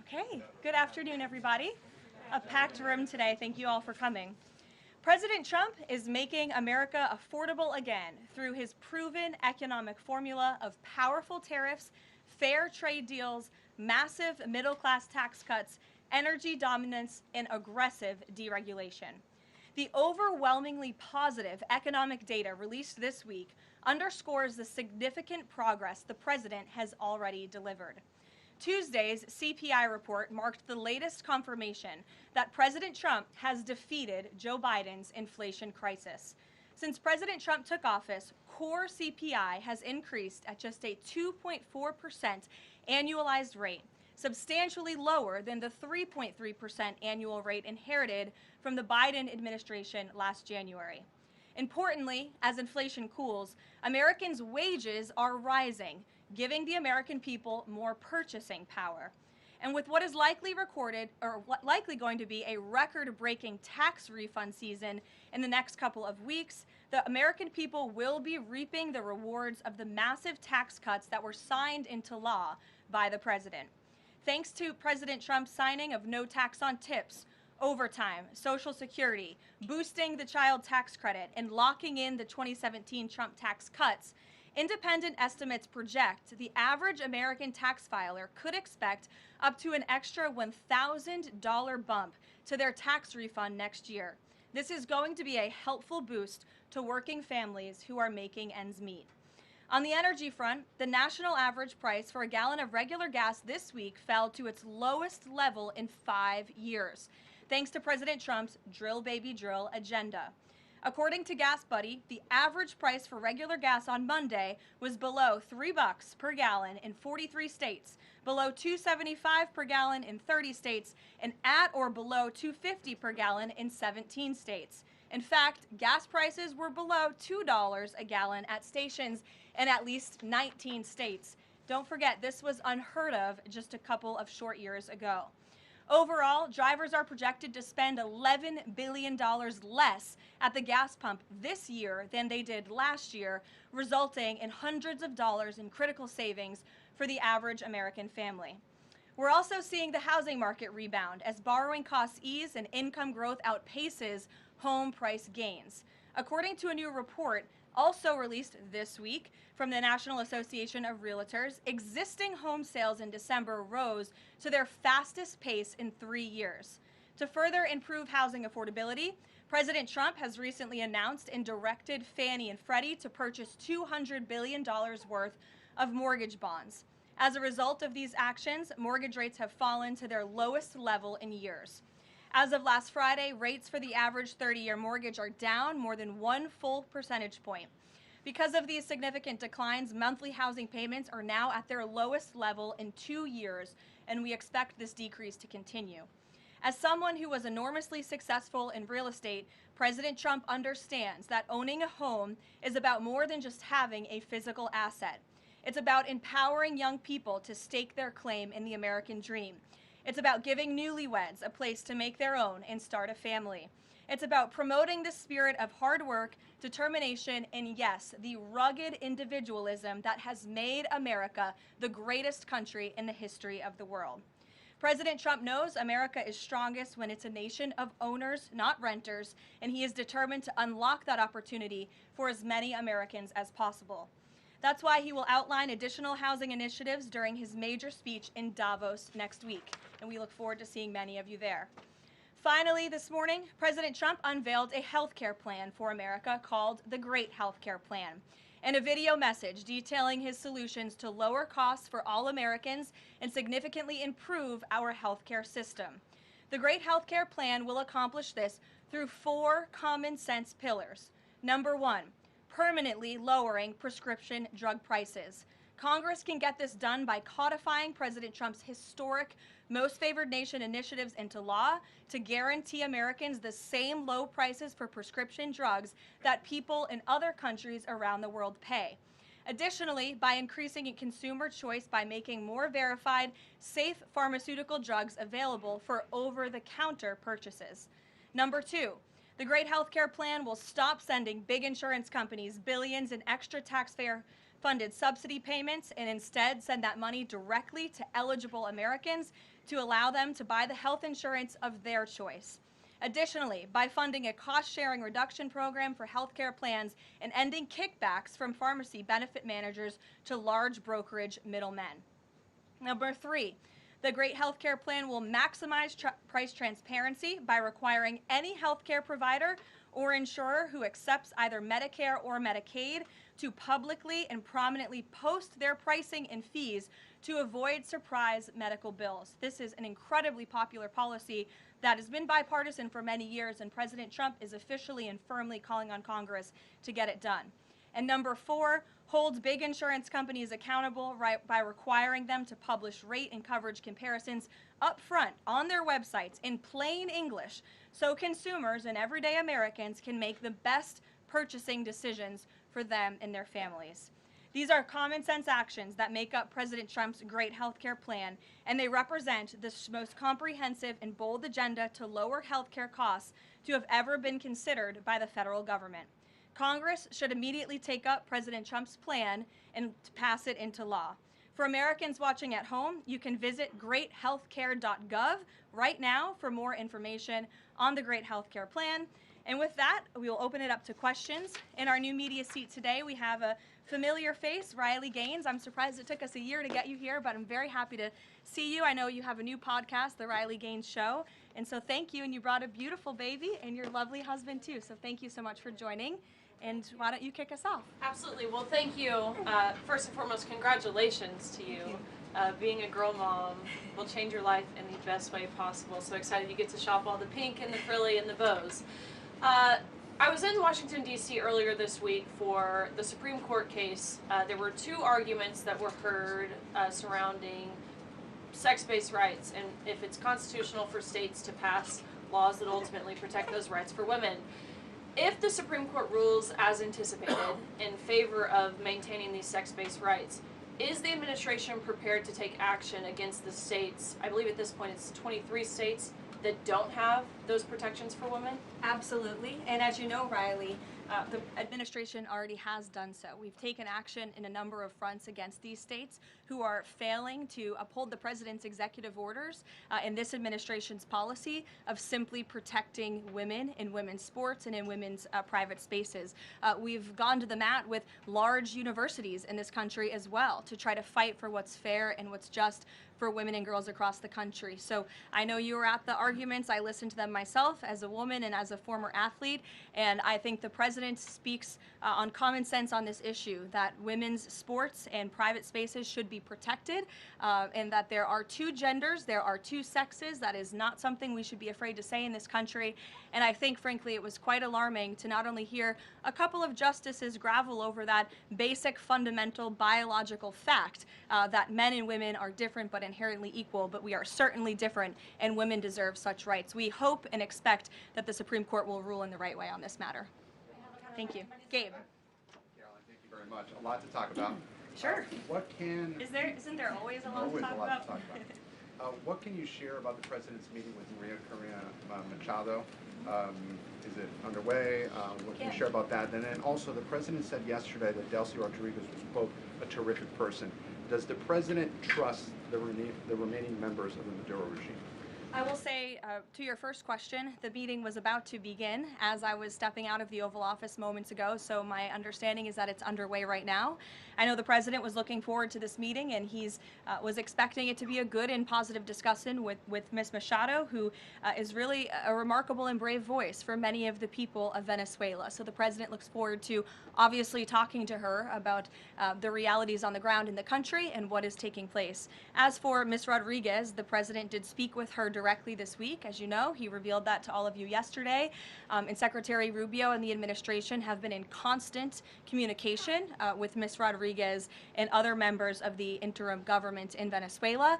Okay, good afternoon, everybody. A packed room today. Thank you all for coming. President Trump is making America affordable again through his proven economic formula of powerful tariffs, fair trade deals, massive middle-class tax cuts, energy dominance, and aggressive deregulation. The overwhelmingly positive economic data released this week underscores the significant progress the president has already delivered. Tuesday's CPI report marked the latest confirmation that President Trump has defeated Joe Biden's inflation crisis. Since President Trump took office, core CPI has increased at just a 2.4% annualized rate, substantially lower than the 3.3% annual rate inherited from the Biden administration last January. Importantly, as inflation cools, Americans' wages are rising, giving the American people more purchasing power. And with what is likely going to be a record-breaking tax refund season in the next couple of weeks, the American people will be reaping the rewards of the massive tax cuts that were signed into law by the president. Thanks to President Trump's signing of no tax on tips, overtime, Social Security, boosting the child tax credit, and locking in the 2017 Trump tax cuts, independent estimates project the average American tax filer could expect up to an extra $1,000 bump to their tax refund next year. This is going to be a helpful boost to working families who are making ends meet. On the energy front, the national average price for a gallon of regular gas this week fell to its lowest level in 5 years, thanks to President Trump's drill baby drill agenda. According to Gas Buddy, the average price for regular gas on Monday was below $3 per gallon in 43 states, below $2.75 per gallon in 30 states, and at or below $2.50 per gallon in 17 states. In fact, gas prices were below $2 a gallon at stations in at least 19 states. Don't forget, this was unheard of just a couple of short years ago. Overall, drivers are projected to spend $11 billion less at the gas pump this year than they did last year, resulting in hundreds of dollars in critical savings for the average American family. We're also seeing the housing market rebound as borrowing costs ease and income growth outpaces home price gains. According to a new report also released this week from the National Association of Realtors, existing home sales in December rose to their fastest pace in 3 years. To further improve housing affordability, President Trump has recently announced and directed Fannie and Freddie to purchase $200 billion worth of mortgage bonds. As a result of these actions, mortgage rates have fallen to their lowest level in years. As of last Friday, rates for the average 30-year mortgage are down more than 1 full percentage point. Because of these significant declines, monthly housing payments are now at their lowest level in 2 years, and we expect this decrease to continue. As someone who was enormously successful in real estate, President Trump understands that owning a home is about more than just having a physical asset. It's about empowering young people to stake their claim in the American dream. It's about giving newlyweds a place to make their own and start a family. It's about promoting the spirit of hard work, determination, and yes, the rugged individualism that has made America the greatest country in the history of the world. President Trump knows America is strongest when it's a nation of owners, not renters, and he is determined to unlock that opportunity for as many Americans as possible. That's why he will outline additional housing initiatives during his major speech in Davos next week, and we look forward to seeing many of you there. Finally, this morning, President Trump unveiled a health care plan for America called the Great Health Care Plan, and a video message detailing his solutions to lower costs for all Americans and significantly improve our health care system. The Great Health Care Plan will accomplish this through 4 common sense pillars. Number 1, permanently lowering prescription drug prices. Congress can get this done by codifying President Trump's historic Most Favored Nation initiatives into law to guarantee Americans the same low prices for prescription drugs that people in other countries around the world pay. Additionally, by increasing consumer choice by making more verified, safe pharmaceutical drugs available for over-the-counter purchases. Number 2, the Great Health Care Plan will stop sending big insurance companies billions in extra taxpayer funded subsidy payments and instead send that money directly to eligible Americans to allow them to buy the health insurance of their choice. Additionally, by funding a cost-sharing reduction program for healthcare plans and ending kickbacks from pharmacy benefit managers to large brokerage middlemen. Number 3, the Great Healthcare Plan will maximize price transparency by requiring any healthcare provider or insurer who accepts either Medicare or Medicaid to publicly and prominently post their pricing and fees to avoid surprise medical bills. This is an incredibly popular policy that has been bipartisan for many years, and President Trump is officially and firmly calling on Congress to get it done. And number 4, holds big insurance companies accountable by requiring them to publish rate and coverage comparisons up front on their websites in plain English so consumers and everyday Americans can make the best purchasing decisions for them and their families. These are common sense actions that make up President Trump's great healthcare plan, and they represent the most comprehensive and bold agenda to lower healthcare costs to have ever been considered by the federal government. Congress should immediately take up President Trump's plan and pass it into law. For Americans watching at home, you can visit greathealthcare.gov right now for more information on the Great Healthcare Plan. And with that, we will open it up to questions. In our new media seat today, we have a familiar face, Riley Gaines. I'm surprised it took us a year to get you here, but I'm very happy to see you. I know you have a new podcast, The Riley Gaines Show, and so thank you. And you brought a beautiful baby and your lovely husband too, so thank you so much for joining. And why don't you kick us off? Absolutely. Well, thank you. First and foremost, congratulations to you. Being a girl mom will change your life in the best way possible. So excited you get to shop all the pink and the frilly and the bows. I was in Washington, D.C. earlier this week for the Supreme Court case. There were 2 arguments that were heard surrounding sex-based rights and if it's constitutional for states to pass laws that ultimately protect those rights for women. If the Supreme Court rules as anticipated in favor of maintaining these sex-based rights, is the administration prepared to take action against the states? I believe at this point it's 23 states that don't have those protections for women? Absolutely. And as you know, Riley, the administration already has done so. We've taken action in a number of fronts against these states who are failing to uphold the president's executive orders and this administration's policy of simply protecting women in women's sports and in women's private spaces. We've gone to the mat with large universities in this country as well to try to fight for what's fair and what's just for women and girls across the country. So I know you were at the arguments. I listened to them myself as a woman and as a former athlete, and I think the president speaks on common sense on this issue, that women's sports and private spaces should be protected, and that there are 2 genders, there are 2 sexes. That is not something we should be afraid to say in this country. And I think, frankly, it was quite alarming to not only hear a couple of justices gravel over that basic, fundamental, biological fact that men and women are different but inherently equal, but we are certainly different, and women deserve such rights. We hope and expect that the Supreme Court will rule in the right way on this matter. Thank you. Gabe. Caroline, thank you very much. A lot to talk about. Sure. Isn't there always a lot to talk about? What can you share about the president's meeting with Maria Corina Machado? Is it underway? What can you share about that? And then also, the president said yesterday that Delcy Rodriguez was, quote, a terrific person. Does the president trust the remaining members of the Maduro regime? I will say, to your first question, the meeting was about to begin as I was stepping out of the Oval Office moments ago, so my understanding is that it's underway right now. I know the president was looking forward to this meeting, and he's was expecting it to be a good and positive discussion with Ms. Machado, who is really a remarkable and brave voice for many of the people of Venezuela. So the president looks forward to obviously talking to her about the realities on the ground in the country and what is taking place. As for Ms. Rodriguez, the president did speak with her directly this week. As you know, he revealed that to all of you yesterday. And Secretary Rubio and the administration have been in constant communication with Ms. Rodriguez and other members of the interim government in Venezuela.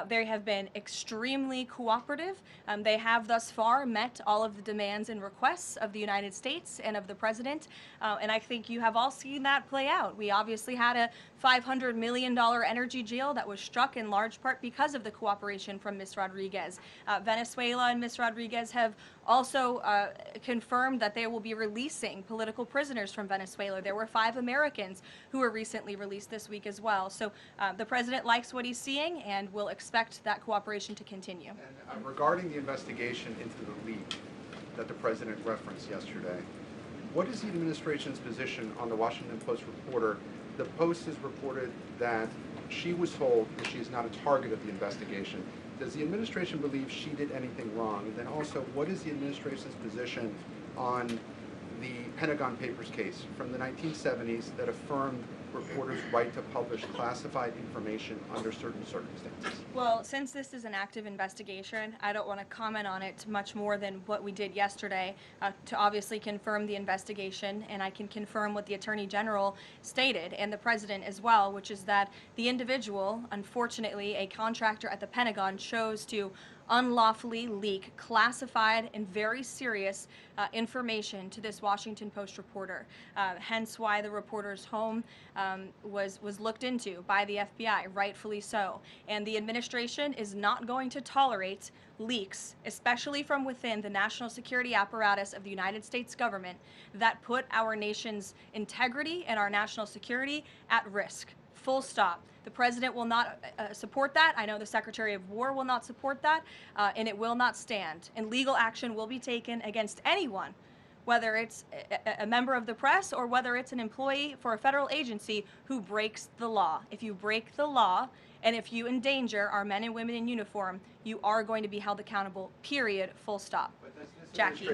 They have been extremely cooperative. They have thus far met all of the demands and requests of the United States and of the president. And I think you have all seen that play out. We obviously had a $500 million energy deal that was struck in large part because of the cooperation from Ms. Rodriguez. Venezuela and Ms. Rodriguez have also confirmed that they will be releasing political prisoners from Venezuela. There were 5 Americans who were recently released this week as well. So the president likes what he's seeing and will expect that cooperation to continue. And regarding the investigation into the leak that the president referenced yesterday, what is the administration's position on the Washington Post reporter? The Post has reported that she was told that she is not a target of the investigation. Does the administration believe she did anything wrong? And then also, what is the administration's position on the Pentagon Papers case from the 1970s that affirmed reporters' right to publish classified information under certain circumstances? Well, since this is an active investigation, I don't want to comment on it much more than what we did yesterday to obviously confirm the investigation, and I can confirm what the Attorney General stated and the President as well, which is that the individual, unfortunately a contractor at the Pentagon, chose to unlawfully leak classified and very serious information to this Washington Post reporter. Hence why the reporter's home was looked into by the FBI, rightfully so. And the administration is not going to tolerate leaks, especially from within the national security apparatus of the United States government, that put our nation's integrity and our national security at risk. Full stop. The president will not support that. I know the Secretary of War will not support that, and it will not stand. And legal action will be taken against anyone, whether it's a member of the press or whether it's an employee for a federal agency who breaks the law. If you break the law and if you endanger our men and women in uniform, you are going to be held accountable, period, full stop. But Jackie.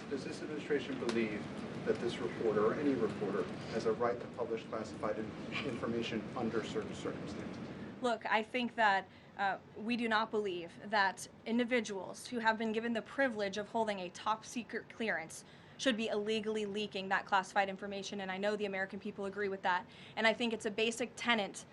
Does this administration believe that this reporter or any reporter has a right to publish classified information under certain circumstances? Look, I think that we do not believe that individuals who have been given the privilege of holding a top secret clearance should be illegally leaking that classified information, and I know the American people agree with that. And I think it's a basic tenet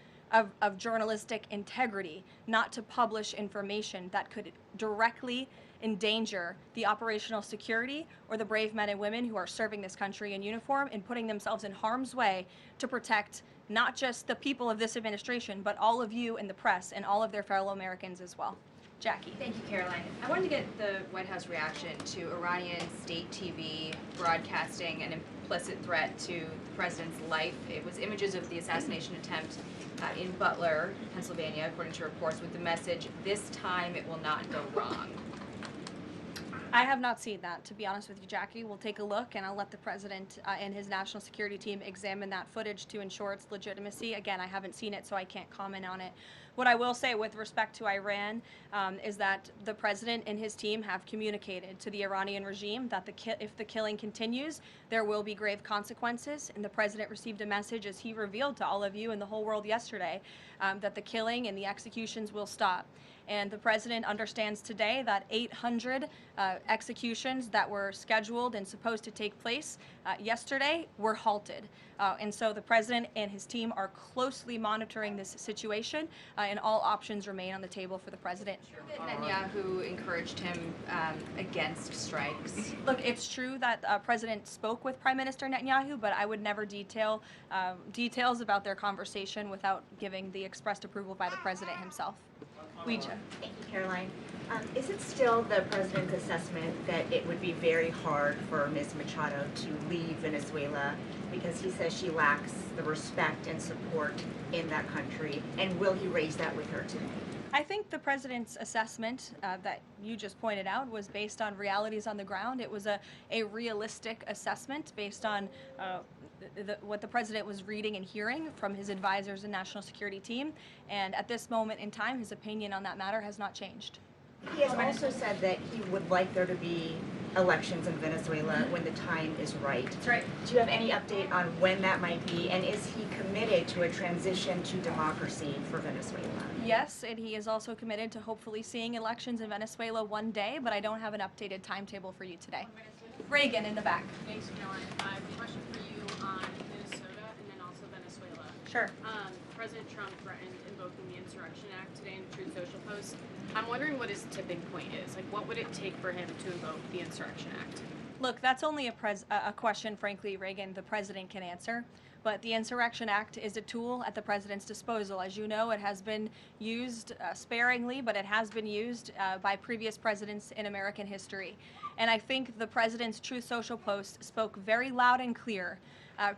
of journalistic integrity not to publish information that could directly endanger the operational security or the brave men and women who are serving this country in uniform and putting themselves in harm's way to protect not just the people of this administration, but all of you in the press and all of their fellow Americans as well. Jackie. Thank you, Karoline. I wanted to get the White House reaction to Iranian state TV broadcasting an implicit threat to the president's life. It was images of the assassination attempt in Butler, Pennsylvania, according to reports, with the message, "This time it will not go wrong." I have not seen that, to be honest with you, Jackie. We'll take a look, and I'll let the president and his national security team examine that footage to ensure its legitimacy. Again, I haven't seen it, so I can't comment on it. What I will say with respect to Iran is that the president and his team have communicated to the Iranian regime that if the killing continues, there will be grave consequences. And the president received a message, as he revealed to all of you and the whole world yesterday, that the killing and the executions will stop. And the president understands today that 800 executions that were scheduled and supposed to take place yesterday were halted. And so the president and his team are closely monitoring this situation, and all options remain on the table for the president. Netanyahu encouraged him against strikes. Look, it's true that President spoke with Prime Minister Netanyahu, but I would never detail details about their conversation without giving the expressed approval by the president himself. Ouija. Thank you, Karoline. Is it still the president's assessment that it would be very hard for Ms. Machado to leave Venezuela because he says she lacks the respect and support in that country? And will he raise that with her today? I think the president's assessment that you just pointed out was based on realities on the ground. It was a realistic assessment based on what the president was reading and hearing from his advisors and national security team. And at this moment in time, his opinion on that matter has not changed. He has also said that he would like there to be elections in Venezuela when the time is right. That's right. Do you have any update on when that might be? And is he committed to a transition to democracy for Venezuela? Yes, and he is also committed to hopefully seeing elections in Venezuela one day, but I don't have an updated timetable for you today. Reagan in the back. Thanks, Caroline. Question for you on Minnesota and then also Venezuela. Sure. President Trump threatened invoking the Insurrection Act today in a Truth Social post. I'm wondering what his tipping point is. Like, what would it take for him to invoke the Insurrection Act? Look, that's only a question, frankly, Reagan, the president can answer. But the Insurrection Act is a tool at the president's disposal. As you know, it has been used sparingly, but it has been used by previous presidents in American history. And I think the president's Truth Social post spoke very loud and clear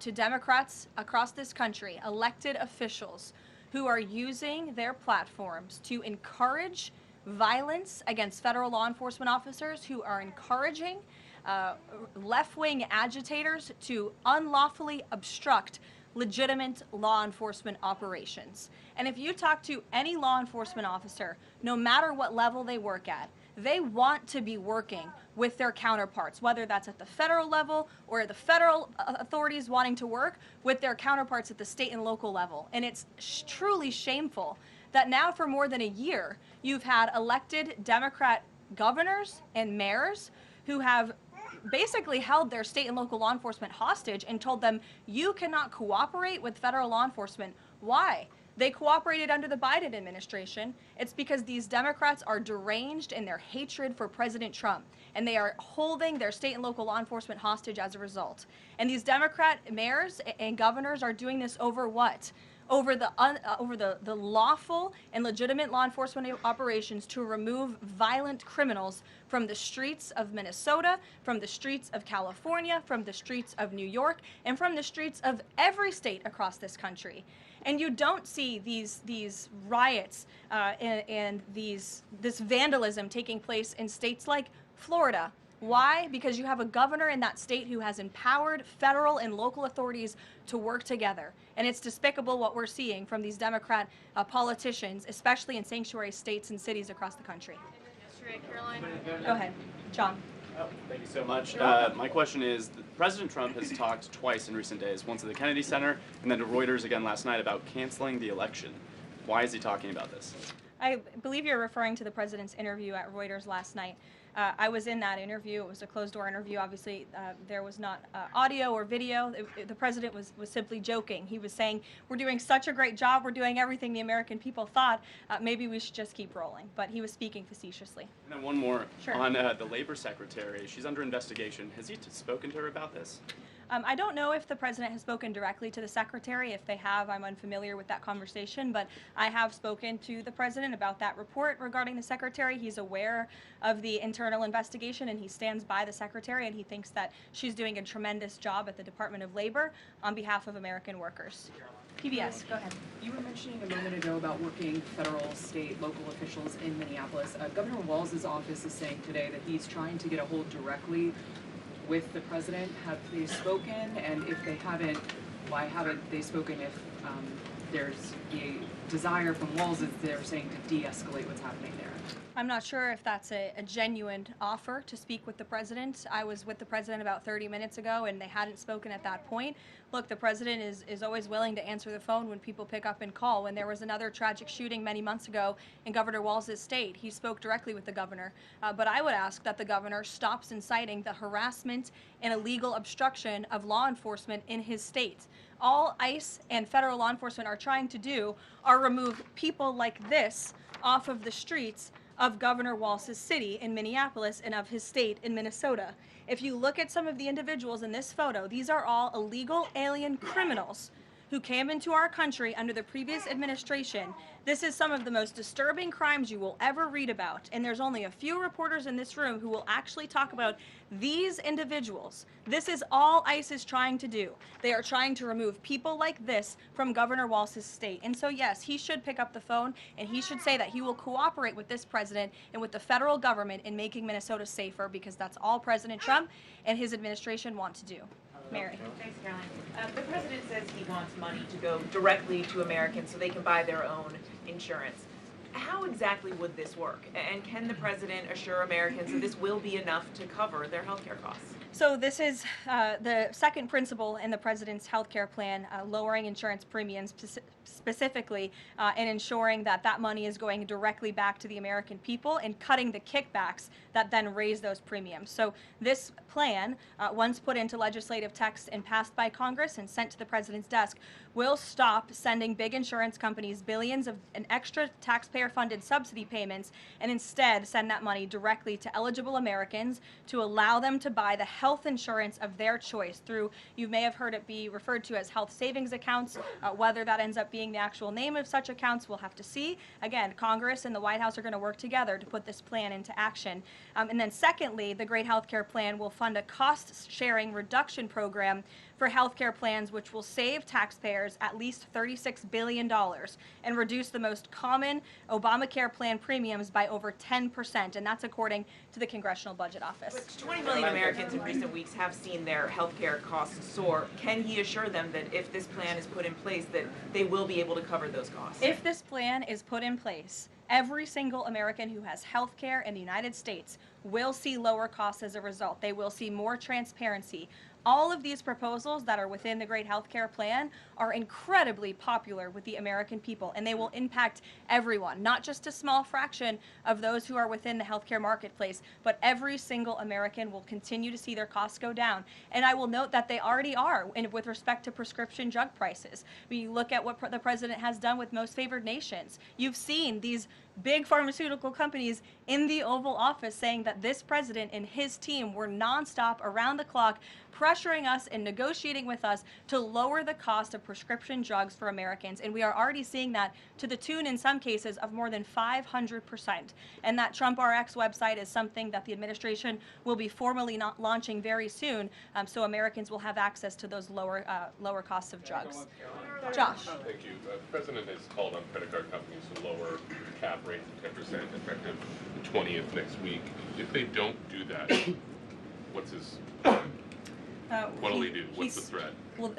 to Democrats across this country, elected officials who are using their platforms to encourage violence against federal law enforcement officers, who are encouraging left-wing agitators to unlawfully obstruct legitimate law enforcement operations. And if you talk to any law enforcement officer, no matter what level they work at, they want to be working with their counterparts, whether that's at the federal level or the federal authorities wanting to work with their counterparts at the state and local level. And it's truly shameful that now for more than a year, you've had elected Democrat governors and mayors who have basically held their state and local law enforcement hostage and told them, you cannot cooperate with federal law enforcement. Why? They cooperated under the Biden administration. It's because these Democrats are deranged in their hatred for President Trump, and they are holding their state and local law enforcement hostage as a result. And these Democrat mayors and governors are doing this over what? Over the lawful and legitimate law enforcement operations to remove violent criminals from the streets of Minnesota, from the streets of California, from the streets of New York, and from the streets of every state across this country. And you don't see these riots and this vandalism taking place in states like Florida. Why? Because you have a governor in that state who has empowered federal and local authorities to work together. And it's despicable what we're seeing from these Democrat politicians, especially in sanctuary states and cities across the country. Yesterday, Karoline. Go ahead, John. Oh, thank you so much. My question is, President Trump has talked twice in recent days, once at the Kennedy Center and then to Reuters again last night about canceling the election. Why is he talking about this? I believe you're referring to the president's interview at Reuters last night. I was in that interview. It was a closed-door interview. Obviously, there was not audio or video. The president was simply joking. He was saying, we're doing such a great job. We're doing everything the American people thought. Maybe we should just keep rolling. But he was speaking facetiously. And then one more. Sure. On the labor secretary. She's under investigation. Has he spoken to her about this? I don't know if the president has spoken directly to the secretary. If they have, I'm unfamiliar with that conversation, but I have spoken to the president about that report regarding the secretary. He's aware of the internal investigation, and he stands by the secretary, and he thinks that she's doing a tremendous job at the Department of Labor on behalf of American workers. PBS, go ahead. You were mentioning a moment ago about working federal, state, local officials in Minneapolis. Governor Walz's office is saying today that he's trying to get a hold directly with the president. Have they spoken? And if they haven't, why haven't they spoken? If there's a desire from Walz, as they're saying, to de-escalate what's happening there. I'm not sure if that's a genuine offer to speak with the president. I was with the president about 30 minutes ago, and they hadn't spoken at that point. Look, the president is always willing to answer the phone when people pick up and call. When there was another tragic shooting many months ago in Governor Walz's state, he spoke directly with the governor. But I would ask that the governor stops inciting the harassment and illegal obstruction of law enforcement in his state. All ICE and federal law enforcement are trying to do are remove people like this off of the streets of Governor Walz's city in Minneapolis and of his state in Minnesota. If you look at some of the individuals in this photo, these are all illegal alien criminals who came into our country under the previous administration. This is some of the most disturbing crimes you will ever read about, and there's only a few reporters in this room who will actually talk about these individuals. This is all ICE is trying to do. They are trying to remove people like this from Governor Walz's state. And so yes, he should pick up the phone, and he should say that he will cooperate with this president and with the federal government in making Minnesota safer, because that's all President Trump and his administration want to do. Mary. Thanks, Caroline. The president says he wants money to go directly to Americans so they can buy their own insurance. How exactly would this work? And can the president assure Americans that this will be enough to cover their health care costs? So this is the second principle in the president's health care plan, lowering insurance premiums specifically and ensuring that that money is going directly back to the American people and cutting the kickbacks that then raise those premiums. So this plan, once put into legislative text and passed by Congress and sent to the president's desk, will stop sending big insurance companies billions of an extra taxpayer-funded subsidy payments and instead send that money directly to eligible Americans to allow them to buy the health insurance of their choice through, you may have heard it be referred to as health savings accounts. Whether that ends up being the actual name of such accounts, we'll have to see. Again, Congress and the White House are going to work together to put this plan into action. And then secondly, the Great Healthcare Plan will fund a cost-sharing reduction program for healthcare plans, which will save taxpayers at least $36 billion and reduce the most common Obamacare plan premiums by over 10%, and that's according to the Congressional Budget Office. But 20 million Americans in recent weeks have seen their health care costs soar. Can he assure them that if this plan is put in place, that they will be able to cover those costs? If this plan is put in place, every single American who has health care in the United States will see lower costs as a result. They will see more transparency. All of these proposals that are within the Great Healthcare Plan are incredibly popular with the American people, and they will impact everyone, not just a small fraction of those who are within the healthcare marketplace, but every single American will continue to see their costs go down. And I will note that they already are with respect to prescription drug prices. When you look at what the president has done with most favored nations, you've seen these big pharmaceutical companies in the Oval Office saying that this president and his team were nonstop, around the clock, pressuring us and negotiating with us to lower the cost of prescription drugs for Americans. And we are already seeing that to the tune, in some cases, of more than 500%. And that Trump RX website is something that the administration will be formally launching very soon, so Americans will have access to those lower costs of drugs. Josh. Thank you. The president has called on credit card companies to lower the cap rate to 10% effective the 20th next week. If they don't do that, what's his... What'll he do? What's the threat? Well,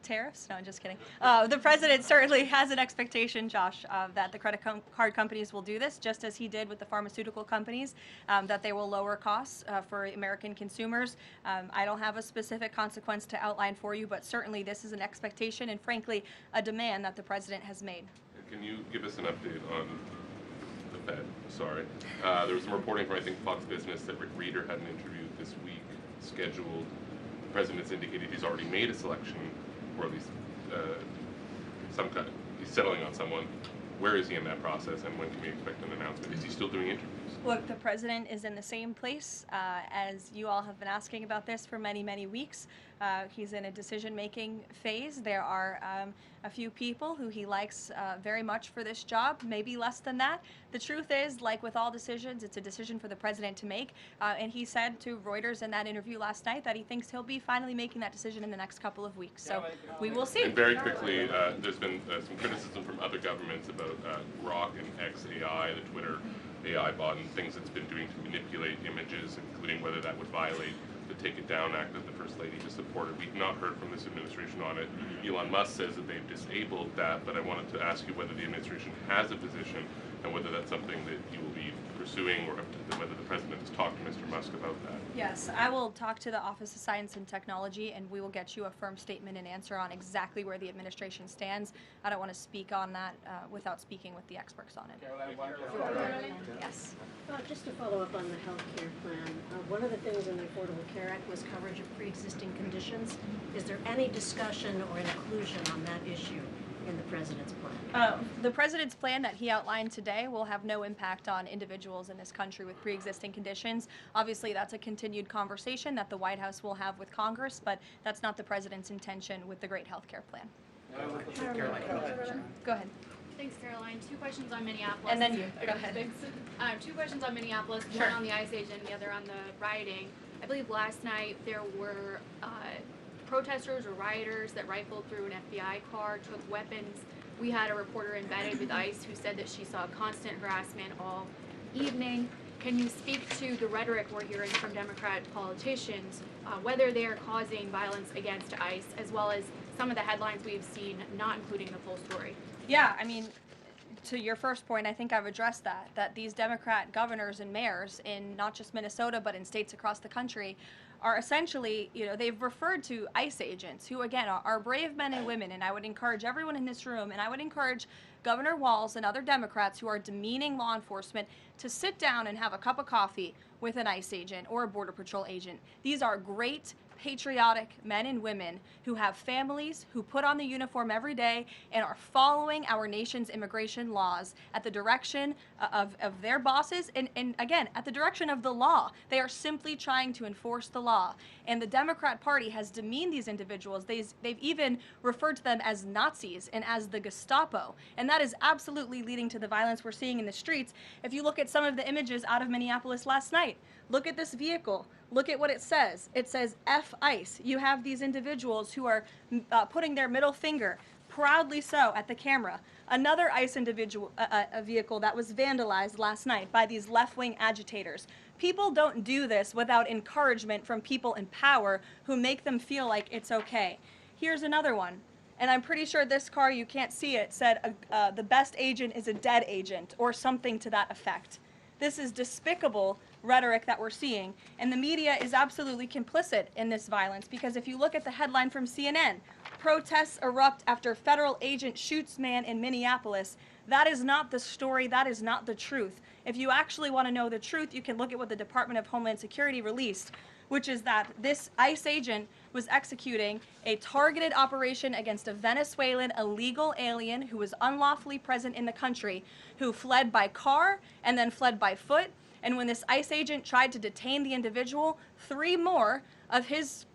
tariffs? No, I'm just kidding. The president certainly has an expectation, Josh, that the credit card companies will do this, just as he did with the pharmaceutical companies, that they will lower costs for American consumers. I don't have a specific consequence to outline for you, but certainly this is an expectation and, frankly, a demand that the president has made. Can you give us an update on the Fed? Sorry. There was some reporting from, I think, Fox Business that Rick Reeder had an interview this week scheduled. The president's indicated he's already made a selection, or at least he's settling on someone. Where is he in that process, and when can we expect an announcement? Is he still doing interviews? Look, the president is in the same place as you all have been asking about this for many, many weeks. He's in a decision-making phase. There are a few people who he likes very much for this job, maybe less than that. The truth is, like with all decisions, it's a decision for the president to make. And he said to Reuters in that interview last night that he thinks he'll be finally making that decision in the next couple of weeks. So we will see. And very quickly, there's been some criticism from other governments about Grok and XAI, the Twitter AI bot, and things it's been doing to manipulate images, including whether that would violate the Take It Down Act that the First Lady has supported. We've not heard from this administration on it. Elon Musk says that they've disabled that, but I wanted to ask you whether the administration has a position and whether that's something that you will be pursuing, or whether the president has talked to Mr. Musk about that. Yes, I will talk to the Office of Science and Technology, and we will get you a firm statement and answer on exactly where the administration stands. I don't want to speak on that without speaking with the experts on it. Karoline? Yes. Just to follow up on the health care plan, one of the things in the Affordable Care Act was coverage of pre-existing conditions. Is there any discussion or inclusion on that issue in the president's plan? The president's plan that he outlined today will have no impact on individuals in this country with pre-existing conditions. Obviously, that's a continued conversation that the White House will have with Congress, but that's not the president's intention with the Great Health Care Plan. Caroline. Go ahead. Thanks, Caroline. Two questions on Minneapolis. And then you. Go ahead. Thanks. Two questions on Minneapolis, Sure. one on the ICE agent, the other on the rioting. I believe last night there were protesters or rioters that rifled through an FBI car, took weapons. We had a reporter embedded with ICE who said that she saw constant harassment all evening. Can you speak to the rhetoric we're hearing from Democrat politicians, whether they are causing violence against ICE, as well as some of the headlines we've seen, not including the full story? Yeah, I mean, to your first point, I think I've addressed that these Democrat governors and mayors in not just Minnesota, but in states across the country are essentially, they've referred to ICE agents who, again, are brave men and women. And I would encourage everyone in this room, and I would encourage Governor Walz and other Democrats who are demeaning law enforcement to sit down and have a cup of coffee with an ICE agent or a Border Patrol agent. These are great, patriotic men and women who have families, who put on the uniform every day and are following our nation's immigration laws at the direction of their bosses and again, at the direction of the law. They are simply trying to enforce the law. And the Democrat Party has demeaned these individuals. They've even referred to them as Nazis and as the Gestapo. And that is absolutely leading to the violence we're seeing in the streets. If you look at some of the images out of Minneapolis last night, look at this vehicle. Look at what it says. It says F ICE. You have these individuals who are putting their middle finger, proudly so, at the camera. Another ICE a vehicle that was vandalized last night by these left-wing agitators. People don't do this without encouragement from people in power who make them feel like it's okay. Here's another one. And I'm pretty sure this car, you can't see it, said the best agent is a dead agent, or something to that effect. This is despicable rhetoric that we're seeing, and the media is absolutely complicit in this violence, because if you look at the headline from CNN, protests erupt after federal agent shoots man in Minneapolis, that is not the story, that is not the truth. If you actually want to know the truth, you can look at what the Department of Homeland Security released, which is that this ICE agent was executing a targeted operation against a Venezuelan illegal alien who was unlawfully present in the country, who fled by car and then fled by foot. And when this ICE agent tried to detain the individual, 3 more of his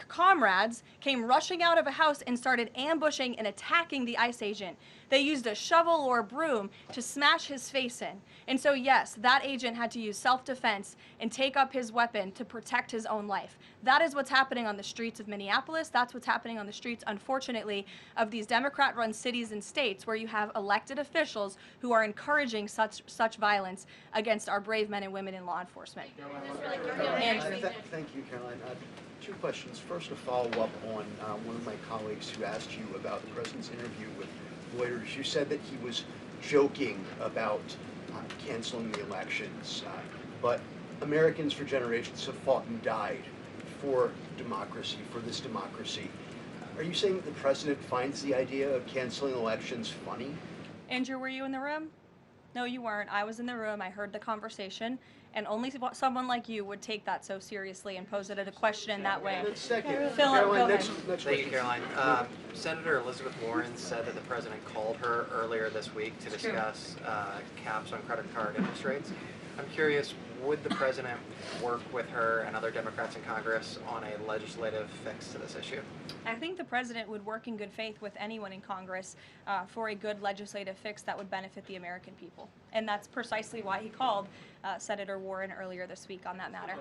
comrades came rushing out of a house and started ambushing and attacking the ICE agent. They used a shovel or a broom to smash his face in. And so yes, that agent had to use self-defense and take up his weapon to protect his own life. That is what's happening on the streets of Minneapolis. That's what's happening on the streets, unfortunately, of these Democrat-run cities and states where you have elected officials who are encouraging such violence against our brave men and women in law enforcement. Thank you, Caroline. 2 questions. First, a follow-up on one of my colleagues who asked you about the president's interview with Reuters. You said that he was joking about canceling the elections, but Americans for generations have fought and died for democracy, for this democracy. Are you saying that the president finds the idea of canceling elections funny? Andrew, were you in the room? No, you weren't. I was in the room. I heard the conversation. And only someone like you would take that so seriously and pose it as a question in that way. Second, Philip, go ahead. Thank you, Caroline. Senator Elizabeth Warren said that the president called her earlier this week to discuss caps on credit card interest rates. I'm curious, would the president work with her and other Democrats in Congress on a legislative fix to this issue? I think the president would work in good faith with anyone in Congress for a good legislative fix that would benefit the American people. And that's precisely why he called Senator Warren earlier this week on that matter.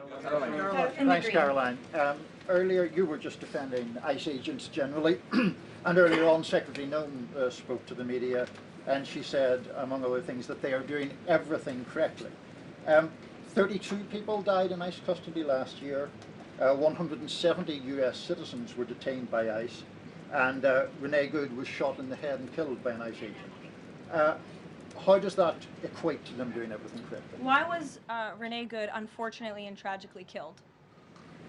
Thanks, Caroline. Earlier you were just defending ICE agents generally, and earlier on Secretary Noem spoke to the media, and she said, among other things, that they are doing everything correctly. 32 people died in ICE custody last year. 170 U.S. citizens were detained by ICE, and Renee Good was shot in the head and killed by an ICE agent. How does that equate to them doing everything correctly? Why was Renee Good unfortunately and tragically killed?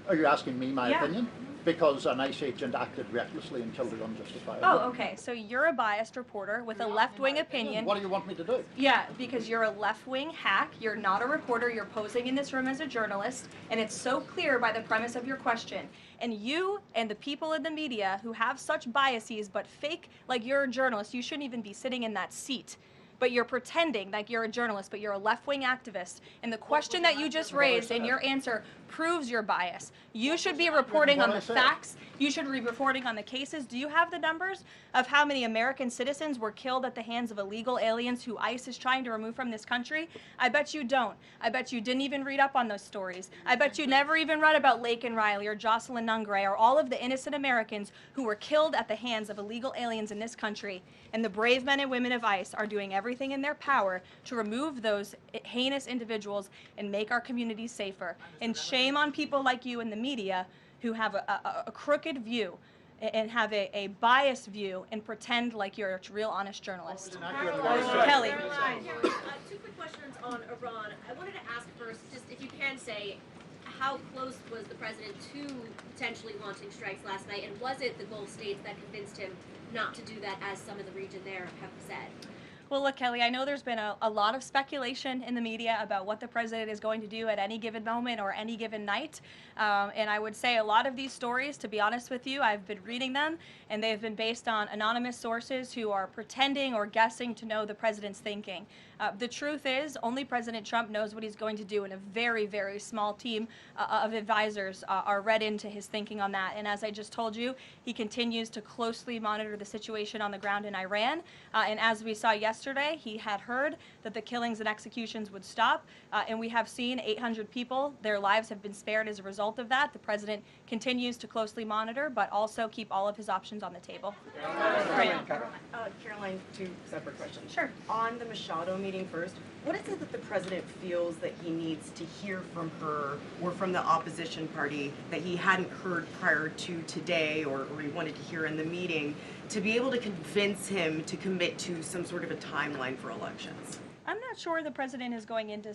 Are you asking me my opinion? Because an ICE agent acted recklessly and killed her unjustifiably. Oh, okay. So you're a biased reporter with a left-wing opinion. What do you want me to do? Yeah, because you're a left-wing hack. You're not a reporter. You're posing in this room as a journalist, and it's so clear by the premise of your question. And you and the people in the media who have such biases but fake like you're a journalist, you shouldn't even be sitting in that seat. But you're pretending like you're a journalist, but you're a left-wing activist. And the question that you just raised and your answer proves your bias. You should be reporting on the facts. You should be reporting on the cases. Do you have the numbers of how many American citizens were killed at the hands of illegal aliens who ICE is trying to remove from this country? I bet you don't. I bet you didn't even read up on those stories. I bet you never even read about Laken Riley or Jocelyn Nungray or all of the innocent Americans who were killed at the hands of illegal aliens in this country. And the brave men and women of ICE are doing everything in their power to remove those heinous individuals and make our communities safer. And shame on people like you in the media who have a crooked view and have a biased view and pretend like you're a real honest journalist. Kelly. Caroline, 2 quick questions on Iran. I wanted to ask first, just if you can say, how close was the president to potentially launching strikes last night, and was it the Gulf states that convinced him not to do that, as some of the region there have said? Well, look, Kelly, I know there's been a lot of speculation in the media about what the president is going to do at any given moment or any given night. And I would say a lot of these stories, to be honest with you, I've been reading them, and they've been based on anonymous sources who are pretending or guessing to know the president's thinking. The truth is, only President Trump knows what he's going to do, and a very, very small team of advisors are read into his thinking on that. And as I just told you, he continues to closely monitor the situation on the ground in Iran. And as we saw yesterday, he had heard that the killings and executions would stop. And we have seen 800 people, their lives have been spared as a result of that. The president continues to closely monitor, but also keep all of his options on the table. Karoline, two separate questions. Sure. On the Machado meeting first, what is it that the president feels that he needs to hear from her or from the opposition party that he hadn't heard prior to today, or he wanted to hear in the meeting, to be able to convince him to commit to some sort of a timeline for elections? I'm not sure the president is going into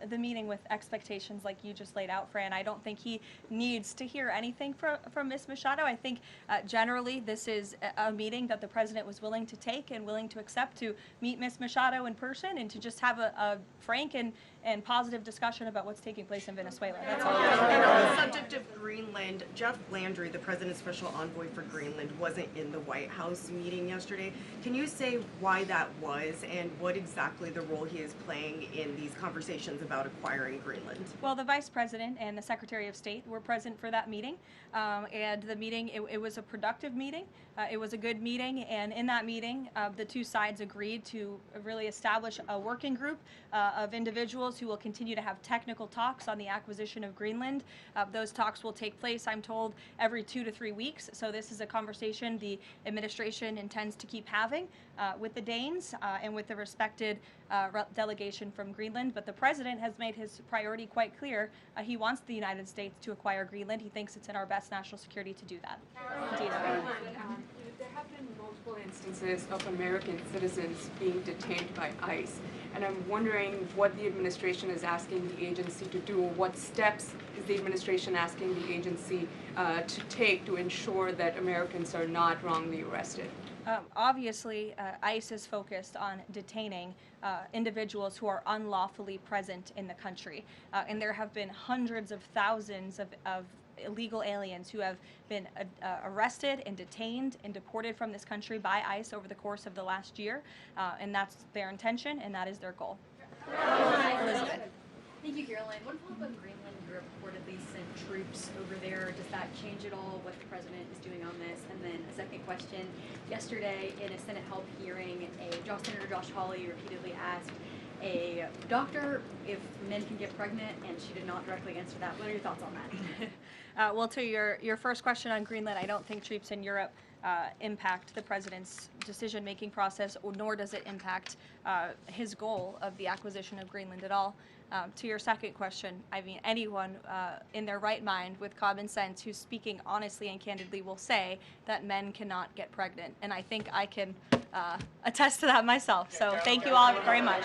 the meeting with expectations like you just laid out, Fran. I don't think he needs to hear anything from Ms. Machado. I think generally this is a meeting that the president was willing to take and willing to accept, to meet Ms. Machado in person and to just have a frank and positive discussion about what's taking place in Venezuela. That's all. And on the subject of Greenland, Jeff Landry, the president's special envoy for Greenland, wasn't in the White House meeting yesterday. Can you say why that was and what exactly the role he is playing in these conversations about acquiring Greenland? Well, the Vice President and the Secretary of State were present for that meeting, and the meeting, it was a productive meeting. It was a good meeting, and in that meeting, the two sides agreed to really establish a working group of individuals who will continue to have technical talks on the acquisition of Greenland. Those talks will take place, I'm told, every 2 to 3 weeks, so this is a conversation the administration intends to keep having with the Danes and with the respected delegation from Greenland. But the president has made his priority quite clear. He wants the United States to acquire Greenland. He thinks it's in our best national security to do that. Indeed. There have been multiple instances of American citizens being detained by ICE, and I'm wondering what the administration is asking the agency to do, or what steps is the administration asking the agency to take to ensure that Americans are not wrongly arrested? Obviously, ICE is focused on detaining individuals who are unlawfully present in the country. And there have been hundreds of thousands of illegal aliens who have been arrested and detained and deported from this country by ICE over the course of the last year. And that's their intention, and that is their goal. Elizabeth. Thank you, Caroline. One follow-up on Greenland. You reportedly sent troops over there. Does that change at all what the president is doing on this? And then a second question. Yesterday, in a Senate help hearing, Senator Josh Hawley repeatedly asked a doctor if men can get pregnant, and she did not directly answer that. What are your thoughts on that? Well, to your first question on Greenland, I don't think troops in Europe impact the president's decision-making process, nor does it impact his goal of the acquisition of Greenland at all. To your second question, I mean, anyone in their right mind with common sense who's speaking honestly and candidly will say that men cannot get pregnant. And I think I can attest to that myself. So thank you all very much.